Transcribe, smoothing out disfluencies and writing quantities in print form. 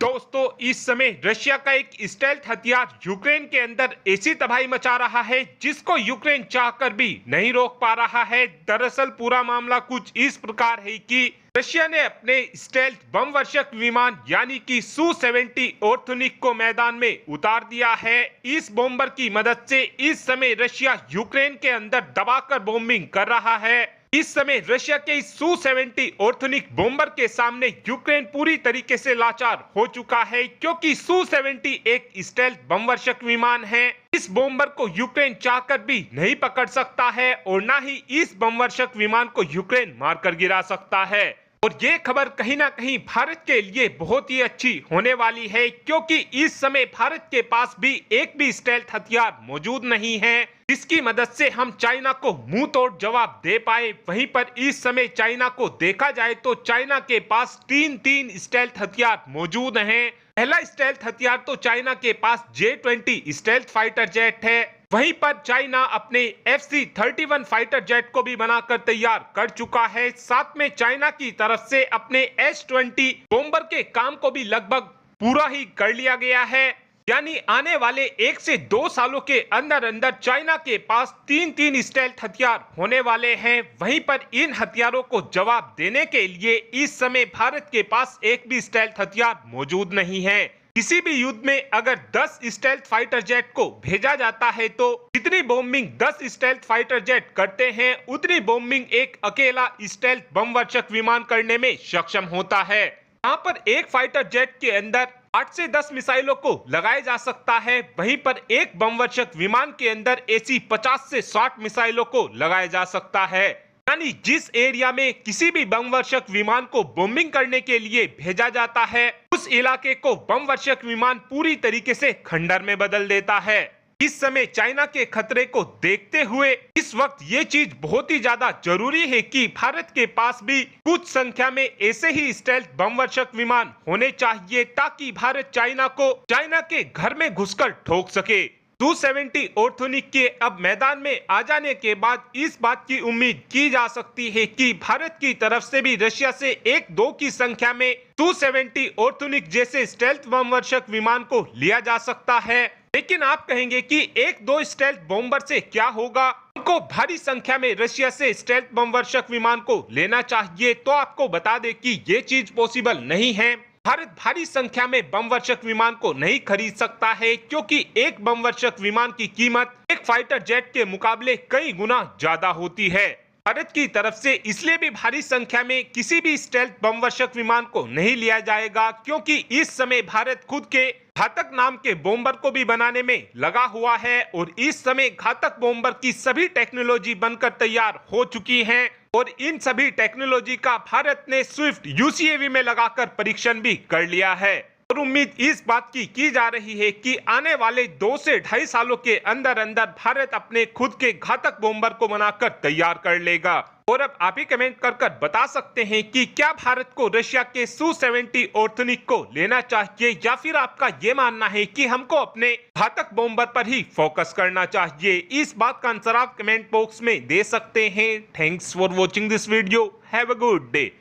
दोस्तों, इस समय रशिया का एक स्टेल्थ हथियार यूक्रेन के अंदर ऐसी तबाही मचा रहा है जिसको यूक्रेन चाहकर भी नहीं रोक पा रहा है। दरअसल पूरा मामला कुछ इस प्रकार है कि रशिया ने अपने स्टेल्थ बम वर्षक विमान यानी कि सू-70 ऑर्थोनिक को मैदान में उतार दिया है। इस बॉम्बर की मदद से इस समय रशिया यूक्रेन के अंदर दबाकर बॉम्बिंग कर रहा है। इस समय रशिया के इस सू-70 ऑर्थोनिक बॉम्बर के सामने यूक्रेन पूरी तरीके से लाचार हो चुका है, क्योंकि सू-70 एक स्टेल्थ बमवर्षक विमान है। इस बॉम्बर को यूक्रेन चाहकर भी नहीं पकड़ सकता है और ना ही इस बमवर्षक विमान को यूक्रेन मारकर गिरा सकता है। और ये खबर कहीं ना कहीं भारत के लिए बहुत ही अच्छी होने वाली है, क्योंकि इस समय भारत के पास भी एक भी स्टेल्थ हथियार मौजूद नहीं है जिसकी मदद से हम चाइना को मुंह तोड़ जवाब दे पाए। वहीं पर इस समय चाइना को देखा जाए तो चाइना के पास तीन स्टेल्थ हथियार मौजूद हैं। पहला स्टेल्थ हथियार तो चाइना के पास J-20 स्टेल्थ फाइटर जेट है। वहीं पर चाइना अपने FC-31 फाइटर जेट को भी बनाकर तैयार कर चुका है। साथ में चाइना की तरफ से अपने S-20 बॉम्बर के काम को भी लगभग पूरा ही कर लिया गया है। यानी आने वाले 1 से 2 सालों के अंदर अंदर चाइना के पास तीन स्टेल्थ हथियार होने वाले हैं। वहीं पर इन हथियारों को जवाब देने के लिए इस समय भारत के पास एक भी स्टेल्थ हथियार मौजूद नहीं है। किसी भी युद्ध में अगर 10 स्टेल्थ फाइटर जेट को भेजा जाता है तो जितनी बॉम्बिंग 10 स्टेल्थ फाइटर जेट करते हैं उतनी बॉम्बिंग एक अकेला स्टेल्थ बमवर्षक विमान करने में सक्षम होता है। यहाँ पर एक फाइटर जेट के अंदर 8 से 10 मिसाइलों को लगाया जा सकता है, वहीं पर एक बमवर्षक विमान के अंदर ऐसी 50 से 60 मिसाइलों को लगाया जा सकता है। यानी जिस एरिया में किसी भी बमवर्षक विमान को बॉम्बिंग करने के लिए भेजा जाता है उस इलाके को बमवर्षक विमान पूरी तरीके से खंडर में बदल देता है। इस समय चाइना के खतरे को देखते हुए इस वक्त ये चीज बहुत ही ज्यादा जरूरी है कि भारत के पास भी कुछ संख्या में ऐसे ही स्टेल्थ बमवर्षक विमान होने चाहिए, ताकि भारत चाइना के घर में घुसकर ठोक सके। सू-70 ऑर्थोनिक के अब मैदान में आ जाने के बाद इस बात की उम्मीद की जा सकती है कि भारत की तरफ से भी रशिया से 1-2 की संख्या में सू-70 ऑर्थोनिक जैसे स्टेल्थ बमवर्षक विमान को लिया जा सकता है। लेकिन आप कहेंगे कि 1-2 स्टेल्थ बॉम्बर से क्या होगा, हमको भारी संख्या में रशिया से स्टेल्थ बमवर्षक विमान को लेना चाहिए। तो आपको बता दें कि ये चीज पॉसिबल नहीं है। भारत भारी संख्या में बमवर्षक विमान को नहीं खरीद सकता है, क्योंकि एक बमवर्षक विमान की कीमत एक फाइटर जेट के मुकाबले कई गुना ज्यादा होती है। भारत की तरफ से इसलिए भी भारी संख्या में किसी भी स्टेल्थ बमवर्षक विमान को नहीं लिया जाएगा, क्योंकि इस समय भारत खुद के घातक नाम के बॉम्बर को भी बनाने में लगा हुआ है और इस समय घातक बॉम्बर की सभी टेक्नोलॉजी बनकर तैयार हो चुकी हैं और इन सभी टेक्नोलॉजी का भारत ने स्विफ्ट UCAV में लगाकर परीक्षण भी कर लिया है। और उम्मीद इस बात की जा रही है कि आने वाले 2 से 2.5 सालों के अंदर अंदर भारत अपने खुद के घातक बॉम्बर को बनाकर तैयार कर लेगा। और अब आप ही कमेंट कर बता सकते हैं कि क्या भारत को रशिया के सू-70 ऑर्थोनिक को लेना चाहिए, या फिर आपका ये मानना है कि हमको अपने घातक बॉम्बर पर ही फोकस करना चाहिए। इस बात का आंसर आप कमेंट बॉक्स में दे सकते हैं। Thanks for watching this video. Have a good day.